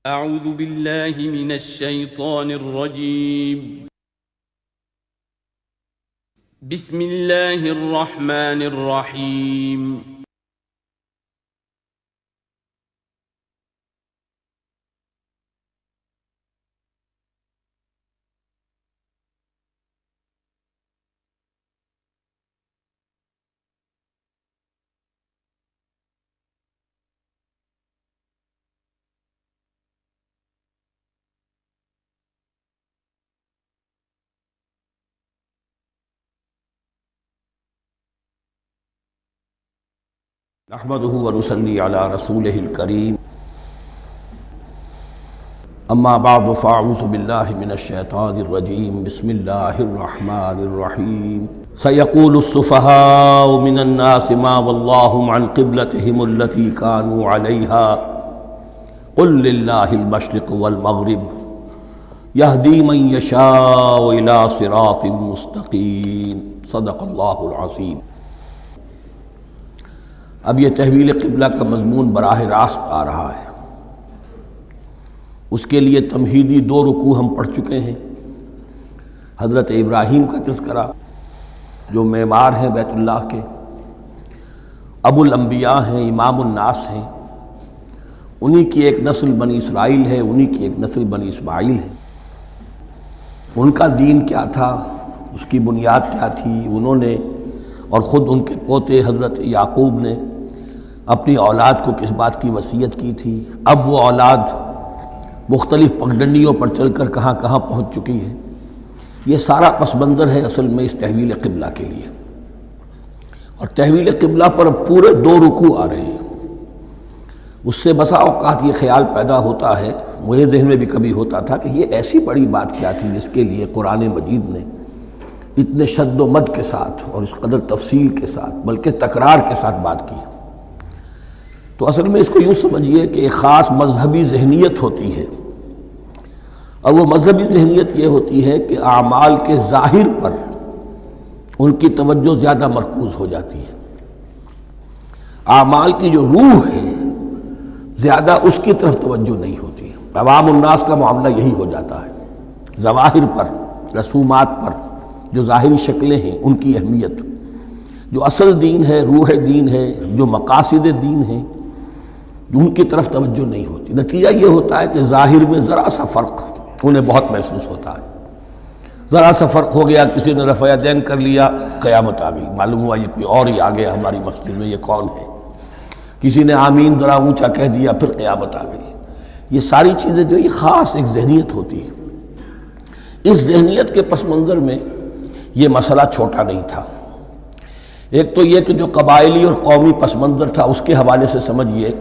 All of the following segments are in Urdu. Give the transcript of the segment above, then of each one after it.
اعوذ باللہ من الشیطان الرجیم بسم اللہ الرحمن الرحیم نحمده ونصلي على رسوله الكريم اما بعد فاعوذ بالله من الشيطان الرجيم بسم الله الرحمن الرحيم سيقول السفهاء من الناس ما ولاهم عن قبلتهم التي كانوا عليها قل لله المشرق والمغرب يهدي من يشاء الى صراط مستقيم صدق الله العظيم۔ اب یہ تحویل قبلہ کا مضمون براہ راست آ رہا ہے۔ اس کے لیے تمہیدی 2 رکوع ہم پڑھ چکے ہیں۔ حضرت ابراہیم کا تذکرہ جو معمار ہیں بیت اللہ کے، ابو الانبیاء ہیں، امام الناس ہیں، انہی کی ایک نسل بنی اسرائیل ہے، انہی کی ایک نسل بنی اسماعیل ہے۔ ان کا دین کیا تھا، اس کی بنیاد کیا تھی، انہوں نے اور خود ان کے پوتے حضرت یعقوب نے اپنی اولاد کو کس بات کی وصیت کی تھی، اب وہ اولاد مختلف پگڈنڈیوں پر چل کر کہاں کہاں پہنچ چکی ہے، یہ سارا پس منظر ہے اصل میں اس تحویل قبلہ کے لیے۔ اور تحویل قبلہ پر اب پورے 2 رکوع آ رہے ہیں۔ اس سے بسا اوقات یہ خیال پیدا ہوتا ہے، میرے ذہن میں بھی کبھی ہوتا تھا کہ یہ ایسی بڑی بات کیا تھی جس کے لیے قرآن مجید نے اتنے شد و مد کے ساتھ اور اس قدر تفصیل کے ساتھ بلکہ تکرار کے ساتھ بات کی۔ تو اصل میں اس کو یوں سمجھیے کہ ایک خاص مذہبی ذہنیت ہوتی ہے، اور وہ مذہبی ذہنیت یہ ہوتی ہے کہ اعمال کے ظاہر پر ان کی توجہ زیادہ مرکوز ہو جاتی ہے، اعمال کی جو روح ہے زیادہ اس کی طرف توجہ نہیں ہوتی ہے۔ عوام الناس کا معاملہ یہی ہو جاتا ہے، ظواہر پر، رسومات پر، جو ظاہری شکلیں ہیں ان کی اہمیت، جو اصل دین ہے، روح دین ہے، جو مقاصد دین ہیں، ان کی طرف توجہ نہیں ہوتی۔ نتیجہ یہ ہوتا ہے کہ ظاہر میں ذرا سا فرق انہیں بہت محسوس ہوتا ہے، ذرا سا فرق ہو گیا، کسی نے رفع یدین کر لیا، قیامت آ گئی، معلوم ہوا یہ کوئی اور ہی آ گیا ہماری مسجد میں، یہ کون ہے، کسی نے آمین ذرا اونچا کہہ دیا، پھر قیامت آ گئی۔ یہ ساری چیزیں جو یہ خاص ایک ذہنیت ہوتی ہے، اس ذہنیت کے پس منظر میں یہ مسئلہ چھوٹا نہیں تھا۔ ایک تو یہ کہ جو قبائلی اور قومی پس منظر تھا اس کے حوالے سے سمجھیے،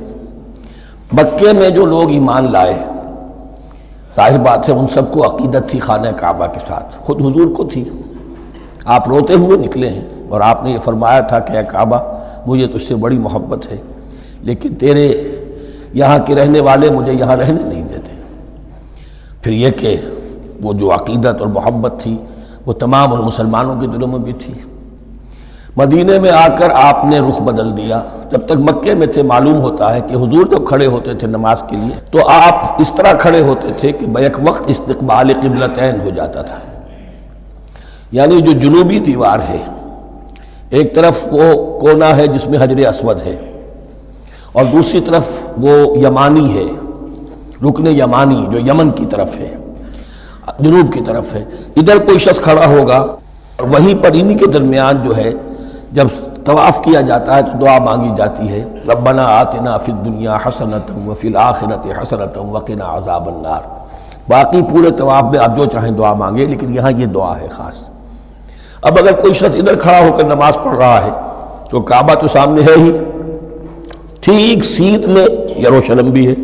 مکے میں جو لوگ ایمان لائے، ظاہر بات ہے ان سب کو عقیدت تھی خانہ کعبہ کے ساتھ، خود حضور کو تھی، آپ روتے ہوئے نکلے ہیں اور آپ نے یہ فرمایا تھا کہ اے کعبہ مجھے تجھ سے بڑی محبت ہے، لیکن تیرے یہاں کے رہنے والے مجھے یہاں رہنے نہیں دیتے۔ پھر یہ کہ وہ جو عقیدت اور محبت تھی وہ تمام اور مسلمانوں کے دلوں میں بھی تھی۔ مدینے میں آ کر آپ نے رخ بدل دیا۔ جب تک مکے میں تھے معلوم ہوتا ہے کہ حضور جب کھڑے ہوتے تھے نماز کے لیے تو آپ اس طرح کھڑے ہوتے تھے کہ بیک وقت استقبال قبلتین ہو جاتا تھا، یعنی جو جنوبی دیوار ہے ایک طرف وہ کونا ہے جس میں حجر اسود ہے، اور دوسری طرف وہ یمانی ہے، رکن یمانی جو یمن کی طرف ہے، جنوب کی طرف ہے۔ ادھر کوئی شخص کھڑا ہوگا اور وہیں پر انہی کے درمیان جو ہے جب طواف کیا جاتا ہے تو دعا مانگی جاتی ہے، ربنا آتنا فی الدنیا حسنۃ وفی الآخرۃ حسنۃ وقنا عذاب النار۔ باقی پورے طواف میں آپ جو چاہیں دعا مانگے، لیکن یہاں یہ دعا ہے خاص۔ اب اگر کوئی شخص ادھر کھڑا ہو کر نماز پڑھ رہا ہے تو کعبہ تو سامنے ہے ہی، ٹھیک سیت میں یروشلم بھی ہے۔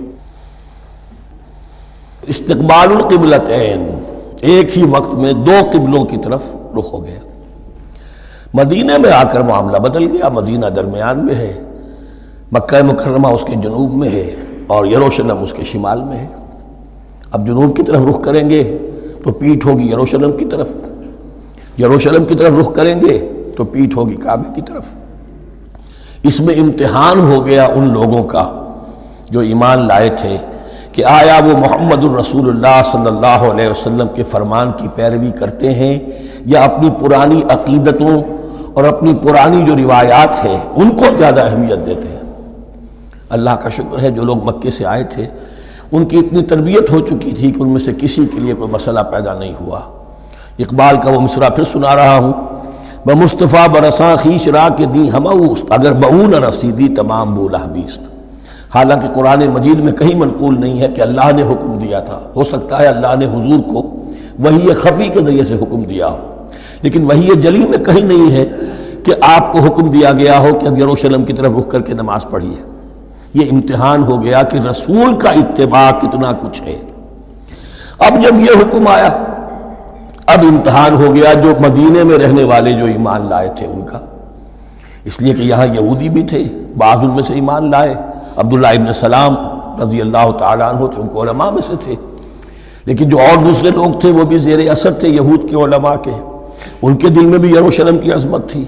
استقبال القبلتین، ایک ہی وقت میں 2 قبلوں کی طرف رخ ہو گیا۔ مدینہ میں آ کر معاملہ بدل گیا، مدینہ درمیان میں ہے، مکہ مکرمہ اس کے جنوب میں ہے اور یروشلم اس کے شمال میں ہے۔ اب جنوب کی طرف رخ کریں گے تو پیٹھ ہوگی یروشلم کی طرف، یروشلم کی طرف رخ کریں گے تو پیٹھ ہوگی کعبے کی طرف۔ اس میں امتحان ہو گیا ان لوگوں کا جو ایمان لائے تھے کہ آیا وہ محمد الرسول اللہ صلی اللہ علیہ وسلم کے فرمان کی پیروی کرتے ہیں یا اپنی پرانی عقیدتوں اور اپنی پرانی جو روایات ہیں ان کو زیادہ اہمیت دیتے ہیں۔ اللہ کا شکر ہے جو لوگ مکے سے آئے تھے ان کی اتنی تربیت ہو چکی تھی کہ ان میں سے کسی کے لیے کوئی مسئلہ پیدا نہیں ہوا۔ اقبال کا وہ مصرع پھر سنا رہا ہوں، بمصطفیٰ برساں خیش را کے دی ہموست، اگر بہو نہ رسیدی تمام بولا بیست۔ حالانکہ قرآن مجید میں کہیں منقول نہیں ہے کہ اللہ نے حکم دیا تھا، ہو سکتا ہے اللہ نے حضور کو وحی خفی کے ذریعے سے حکم دیا ہو، لیکن وحی جلی میں کہیں نہیں ہے کہ آپ کو حکم دیا گیا ہو کہ اب یروشلم کی طرف رخ کر کے نماز پڑھیے۔ یہ امتحان ہو گیا کہ رسول کا اتباع کتنا کچھ ہے۔ اب جب یہ حکم آیا، اب امتحان ہو گیا جو مدینے میں رہنے والے جو ایمان لائے تھے ان کا، اس لیے کہ یہاں یہودی بھی تھے، بعض ان میں سے ایمان لائے، عبداللہ ابن سلام رضی اللہ تعالیٰ عنہ تھے، ان کو علماء میں سے تھے، لیکن جو اور دوسرے لوگ تھے وہ بھی زیر اثر تھے یہود کے علماء کے، ان کے دل میں بھی یروشلم کی عظمت تھی۔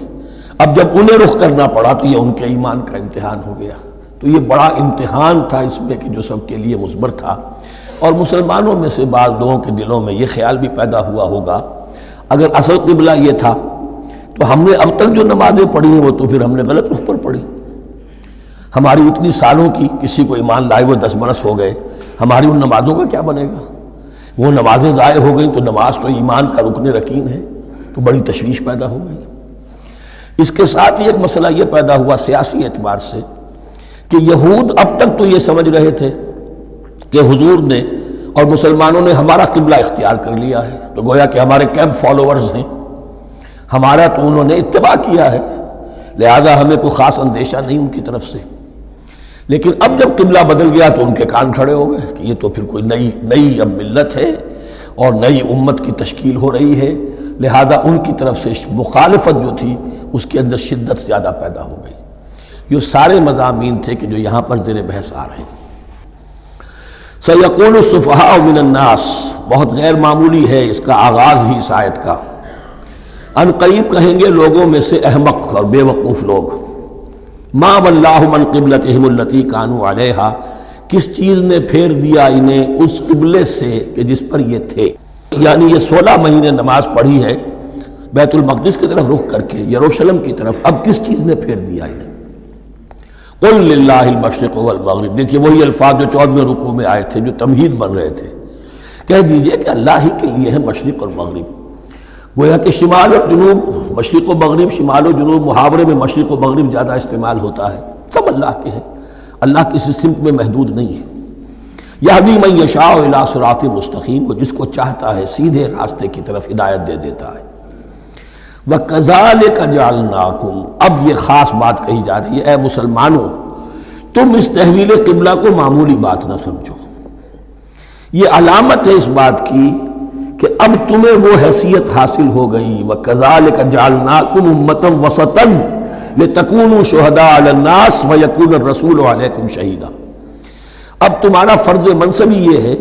اب جب انہیں رخ کرنا پڑا تو یہ ان کے ایمان کا امتحان ہو گیا۔ تو یہ بڑا امتحان تھا اس میں کہ جو سب کے لیے مثبر تھا، اور مسلمانوں میں سے بعض لوگوں کے دلوں میں یہ خیال بھی پیدا ہوا ہوگا اگر اصل قبلہ یہ تھا تو ہم نے اب تک جو نمازیں پڑھی ہیں وہ تو پھر ہم نے غلط رخ پر پڑھی، ہماری اتنی سالوں کی کسی کو ایمان لائے ہوئے 10 برس ہو گئے، ہماری ان نمازوں کا کیا بنے گا؟ وہ نمازیں ضائع ہو گئیں تو نماز تو ایمان کا رکن رکین ہے، تو بڑی تشویش پیدا ہو گئی۔ اس کے ساتھ ہی ایک مسئلہ یہ پیدا ہوا سیاسی اعتبار سے کہ یہود اب تک تو یہ سمجھ رہے تھے کہ حضور نے اور مسلمانوں نے ہمارا قبلہ اختیار کر لیا ہے، تو گویا کہ ہمارے کیمپ فالوورز ہیں، ہمارا تو انہوں نے اتباع کیا ہے، لہذا ہمیں کوئی خاص اندیشہ نہیں ان کی طرف سے۔ لیکن اب جب قبلہ بدل گیا تو ان کے کان کھڑے ہو گئے کہ یہ تو پھر کوئی نئی اب ملت ہے اور نئی امت کی تشکیل ہو رہی ہے، لہذا ان کی طرف سے مخالفت جو تھی اس کے اندر شدت زیادہ پیدا ہو گئی۔ یہ سارے مضامین تھے کہ جو یہاں پر زیر بحث آ رہے ہیں۔ سَيَقُولُ السُّفَهَاءُ مِنَ النَّاسِ، بہت غیر معمولی ہے اس کا آغاز ہی اس آیت کا۔ ان قریب کہیں گے لوگوں میں سے احمق اور بے وقوف لوگ، ما وَاللَّهُ مَنْ قِبْلَتِهِمُ الَّتِي كَانُوا عَلَيْهَا، کس چیز نے پھیر دیا انہیں اس قبلے سے کہ جس پر یہ تھے، یعنی یہ 16 مہینے نماز پڑھی ہے بیت المقدس کی طرف رخ کر کے یروشلم کی طرف، اب کس چیز نے پھیر دیا انہیں؟ قُلْ لِلَّهِ الْمَشْرِقُ وَالْمَغْرِبُ، دیکھیے وہی الفاظ جو 14ویں رکوع میں آئے تھے جو تمہید بن رہے تھے، کہہ دیجئے کہ اللہ ہی کے لیے ہے مشرق اور مغرب۔ گویا کہ شمال اور جنوب، مشرق و مغرب، شمال و جنوب، محاورے میں مشرق و مغرب زیادہ استعمال ہوتا ہے، سب اللہ کے ہیں، اللہ کسی سمت میں محدود نہیں ہے۔ یہدی من یشاء الی صراط مستقیم، وہ جس کو چاہتا ہے سیدھے راستے کی طرف ہدایت دے دیتا ہے۔ وَكَذَلِكَ جَعَلْنَاكُمْ، اب یہ خاص بات کہی جا رہی ہے، اے مسلمانوں تم اس تحویل قبلہ کو معمولی بات نہ سمجھو، یہ علامت ہے اس بات کی کہ اب تمہیں وہ حیثیت حاصل ہو گئی۔ وَكَذَلِكَ جَعَلْنَاكُمْ أُمَّةً وَسَطًا لِتَكُونُوا شُهَدَاءَ عَلَى النَّاسِ وَيَكُونَ الرَّسُولُ عَلَيْكُمْ شَهِيدًا، اب تمہارا فرض منصب یہ ہے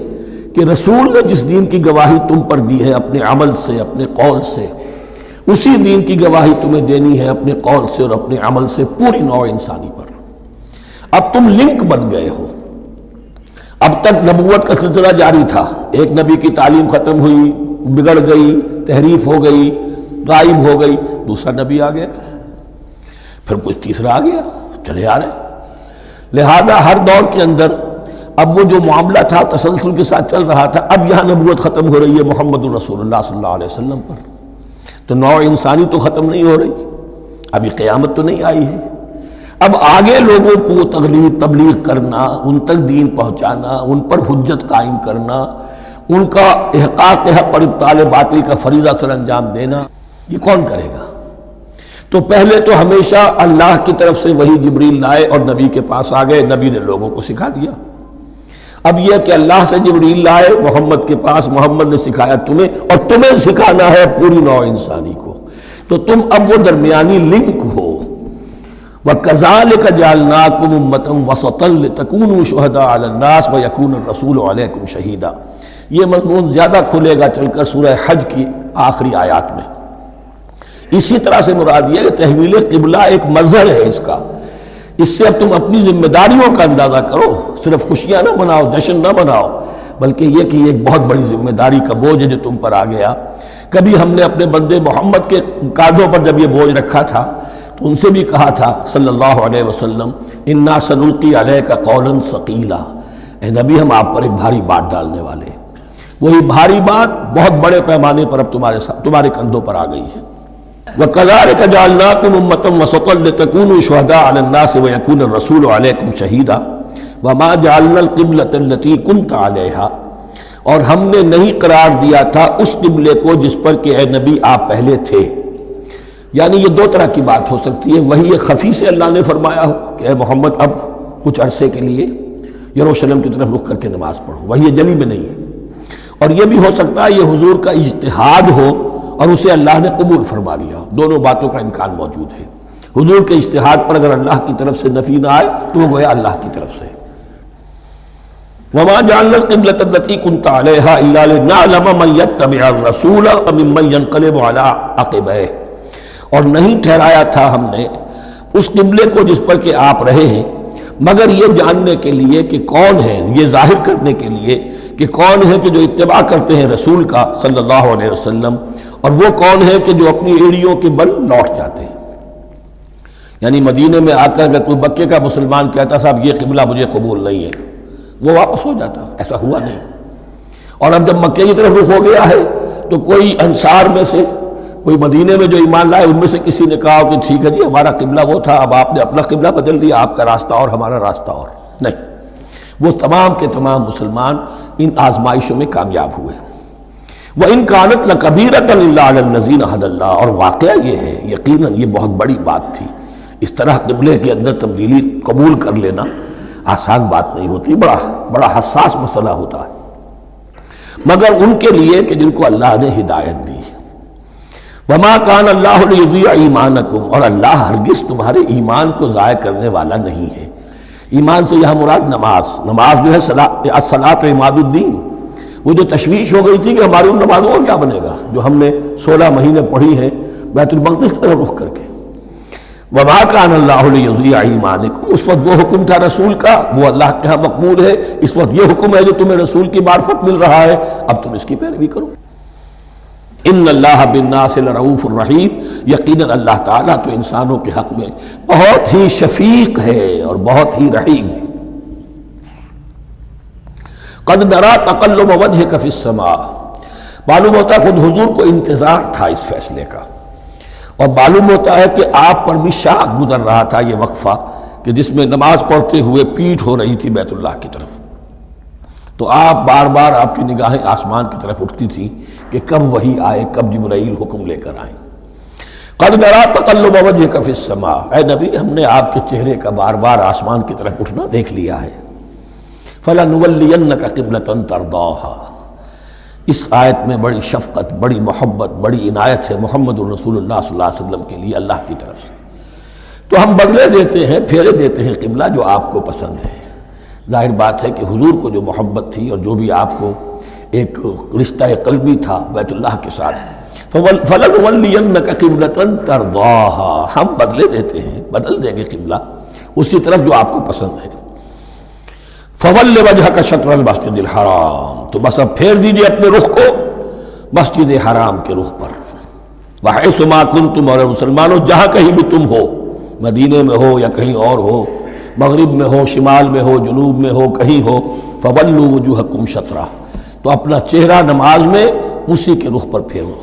کہ رسول نے جس دین کی گواہی تم پر دی ہے اپنے عمل سے، اپنے قول سے، اسی دین کی گواہی تمہیں دینی ہے اپنے قول سے اور اپنے عمل سے پوری نوع انسانی پر۔ اب تم لنک بن گئے ہو، اب تک نبوت کا سلسلہ جاری تھا، ایک نبی کی تعلیم ختم ہوئی، بگڑ گئی، تحریف ہو گئی، غائب ہو گئی، دوسرا نبی آ گیا، پھر کچھ تیسرا آ گیا، چلے آ رہے۔ لہذا ہر دور کے اندر اب وہ جو معاملہ تھا تسلسل کے ساتھ چل رہا تھا، اب یہاں نبوت ختم ہو رہی ہے محمد الرسول اللہ صلی اللہ علیہ وسلم پر، تو نوع انسانی تو ختم نہیں ہو رہی، ابھی قیامت تو نہیں آئی ہے۔ اب آگے لوگوں کو تبلیغ کرنا، ان تک دین پہنچانا، ان پر حجت قائم کرنا، ان کا احقاق حق اور ابطال باطل کا فریضہ سر انجام دینا، یہ کون کرے گا؟ تو پہلے تو ہمیشہ اللہ کی طرف سے وہی جبریل لائے اور نبی کے پاس آ گئے، نبی نے لوگوں کو سکھا دیا۔ اب یہ کہ اللہ سے جبریل لائے محمد کے پاس، محمد نے سکھایا تمہیں، اور تمہیں سکھانا ہے پوری نوع انسانی کو، تو تم اب وہ درمیانی لنک ہو۔ وَكَذَلِكَ جَعَلْنَاكُمْ أُمَّةً وَسَطًا لِتَكُونُوا شُهَدَاءَ عَلَى النَّاسِ وَيَكُونَ الرَّسُولُ عَلَيْكُمْ شَهِيدًا، یہ مضمون زیادہ کھلے گا چل کر سورہ حج کی آخری آیات میں۔ اسی طرح سے مراد یہ کہ تحویل قبلہ ایک مظہر ہے اس کا، اس سے اب تم اپنی ذمہ داریوں کا اندازہ کرو، صرف خوشیاں نہ مناؤ، جشن نہ مناؤ، بلکہ یہ کہ یہ ایک بہت بڑی ذمہ داری کا بوجھ ہے جو تم پر آ گیا۔ کبھی ہم نے اپنے بندے محمد کے کاندھوں پر جب یہ بوجھ رکھا تھا تو ان سے بھی کہا تھا صلی اللہ علیہ وسلم انا سنلقی علیک قولا ثقیلا، اے نبی ہم آپ پر ایک بھاری بات ڈالنے والے ہیں۔ وہی بھاری بات بہت بڑے پیمانے پر اب تمہارے کندھوں پر آ گئی ہے۔ وَكَذَلِكَ جَعَلْنَاكُمْ أُمَّةً وَسَطًا لِتَكُونُوا شُهَدَاءَ عَلَى النَّاسِ وَيَكُونَ الرَّسُولُ عَلَيْكُمْ شَهِيدًا وَمَا جَعَلْنَا الْقِبْلَةَ الَّتِي كُنْتَ عَلَيْهَا، اور ہم نے نہیں قرار دیا تھا اس قبلے کو جس پر کہ اے نبی آپ پہلے تھے۔ یعنی یہ دو طرح کی بات ہو سکتی ہے، وہی خفی سے اللہ نے فرمایا ہو کہ اے محمد اب کچھ عرصے کے لیے یروشلم کی طرف رخ کر کے نماز پڑھو، وہی جلی میں نہیں ہے، اور یہ بھی ہو سکتا ہے یہ حضور کا اجتہاد ہو اور اسے اللہ نے قبول فرما لیا، دونوں باتوں کا امکان موجود ہے۔ حضور کے اجتہاد پر اگر اللہ کی طرف سے نفی نہ آئے تو وہ گویا اللہ کی طرف سے۔ وَمَا جَعَلْنَا الْقِبْلَةَ الَّتِي كُنْتَ عَلَيْهَا إِلَّا لِنَعْلَمَ مَن يَتَّبِعُ الرَّسُولَ وَمِمَّن يَنقَلِبُ عَلَىٰ عَقِبَيْهِ، اور نہیں ٹھہرایا تھا ہم نے اس قبلے کو جس پر کہ آپ رہے ہیں مگر یہ جاننے کے لیے کہ کون ہے، یہ ظاہر کرنے کے لیے کہ کون ہے کہ جو اتباع کرتے ہیں رسول کا صلی اللہ علیہ وسلم، اور وہ کون ہے کہ جو اپنی ایڑیوں کے بل لوٹ جاتے ہیں۔ یعنی مدینے میں آ کر اگر کوئی مکے کا مسلمان کہتا صاحب یہ قبلہ مجھے قبول نہیں ہے، وہ واپس ہو جاتا، ایسا ہوا نہیں۔ اور اب جب مکے کی طرف رخ ہو گیا ہے تو کوئی انصار میں سے کوئی مدینے میں جو ایمان لائے ان میں سے کسی نے کہا کہ ٹھیک ہے جی ہمارا قبلہ وہ تھا، اب آپ نے اپنا قبلہ بدل دیا، آپ کا راستہ اور ہمارا راستہ اور، نہیں، وہ تمام کے تمام مسلمان ان آزمائشوں میں کامیاب ہوئے۔ وَإِن كَانَتْ لَكَبِيرَةً إِلَّا عَلَى الَّذِينَ هَدَى اللَّهُ، اور واقعہ یہ ہے یقیناً یہ بہت بڑی بات تھی، اس طرح قبلے کے اندر تبدیلی قبول کر لینا آسان بات نہیں ہوتی، بڑا حساس مسئلہ ہوتا ہے، مگر ان کے لیے کہ جن کو اللہ نے ہدایت دی۔ وَمَا كَانَ اللَّهُ لِيُضِيعَ إِيمَانَكُمْ، اور اللہ ہرگز تمہارے ایمان کو ضائع کرنے والا نہیں ہے۔ ایمان سے یہاں مراد نماز جو ہے الصلاۃ عماد الدین، وہ جو تشویش ہو گئی تھی کہ ہماری ان نمازوں کا کیا بنے گا جو ہم نے 16 مہینے پڑھی ہیں بیت المقدس کی طرف رخ کر کے۔ وَمَا كَانَ اللَّهُ لِيُضِيعَ إِيمَانَكُمْ، اس وقت وہ حکم تھا رسول کا، وہ اللہ کے ہاں مقبول ہے، اس وقت یہ حکم ہے جو تمہیں رسول کی معرفت مل رہا ہے، اب تم اس کی پیروی کرو۔ ان اللہ بالناس لرؤوف الرحیم، یقیناً اللہ تعالیٰ تو انسانوں کے حق میں بہت ہی شفیق ہے اور بہت ہی رحیم ہے۔ قد نرى تقلب وجهك في السماء، معلوم ہوتا ہے خود حضور کو انتظار تھا اس فیصلے کا، اور معلوم ہوتا ہے کہ آپ پر بھی شاخ گزر رہا تھا یہ وقفہ کہ جس میں نماز پڑھتے ہوئے پیٹھ ہو رہی تھی بیت اللہ کی طرف، تو آپ بار بار آپ کی نگاہیں آسمان کی طرف اٹھتی تھی کہ کب وحی آئے، کب جبرائیل حکم لے کر آئیں۔ قد نرى تقلب وجهك في السماء، اے نبی ہم نے آپ کے چہرے کا بار بار آسمان کی طرف اٹھنا دیکھ لیا ہے۔ فَلَنُوَلِّيَنَّكَ قِبْلَةً تَرْضَاهَا، اس آیت میں بڑی شفقت، بڑی محبت، بڑی عنایت ہے محمد الرسول اللہ صلی اللہ علیہ وسلم کے لیے اللہ کی طرف سے، تو ہم بدلے دیتے ہیں، پھیرے دیتے ہیں قبلہ جو آپ کو پسند ہے۔ ظاہر بات ہے کہ حضور کو جو محبت تھی اور جو بھی آپ کو ایک رشتہ قلبی تھا بیت اللہ کے ساتھ، فَلَنُوَلِّيَنَّكَ قِبْلَةً تَرْضَاهَا، ہم بدلے دیتے ہیں، بدل دیں گے قبلہ اسی طرف جو آپ کو پسند ہے۔ فَوَلِّ وَجْهَكَ شَطْرَ الْمَسْجِدِ الْحَرَامِ، تو بس اب پھیر دیجئے اپنے رخ کو مسجد حرام کے رخ پر۔ وَحَيْثُ مَا كُنْتُمْ، اور مسلمانوں جہاں کہیں بھی تم ہو، مدینے میں ہو یا کہیں اور ہو، مغرب میں ہو، شمال میں ہو، جنوب میں ہو، کہیں ہو، فَوَلُّوا وُجُوهَكُمْ شَطْرَهُ، تو اپنا چہرہ نماز میں اسی کے رخ پر پھیرو۔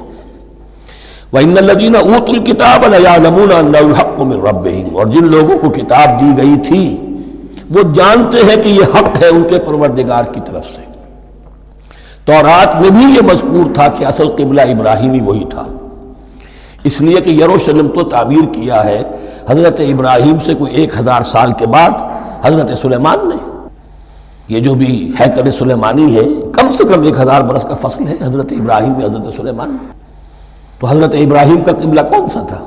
وَإِنَّ الَّذِينَ أُوتُوا الْكِتَابَ لَيَعْلَمُونَ أَنَّهُ الْحَقُّ مِنْ رَبِّهِمْ، اور جن لوگوں کو کتاب دی گئی تھی وہ جانتے ہیں کہ یہ حق ہے ان کے پروردگار کی طرف سے۔ تورات میں بھی یہ مذکور تھا کہ اصل قبلہ ابراہیمی وہی تھا، اس لیے کہ یروشلم تو تعمیر کیا ہے حضرت ابراہیم سے کوئی 1000 سال کے بعد حضرت سلیمان نے۔ یہ جو بھی ہیکل سلیمانی ہے کم سے کم 1000 برس کا فصل ہے حضرت ابراہیم میں حضرت سلیمان میں، تو حضرت ابراہیم کا قبلہ کون سا تھا؟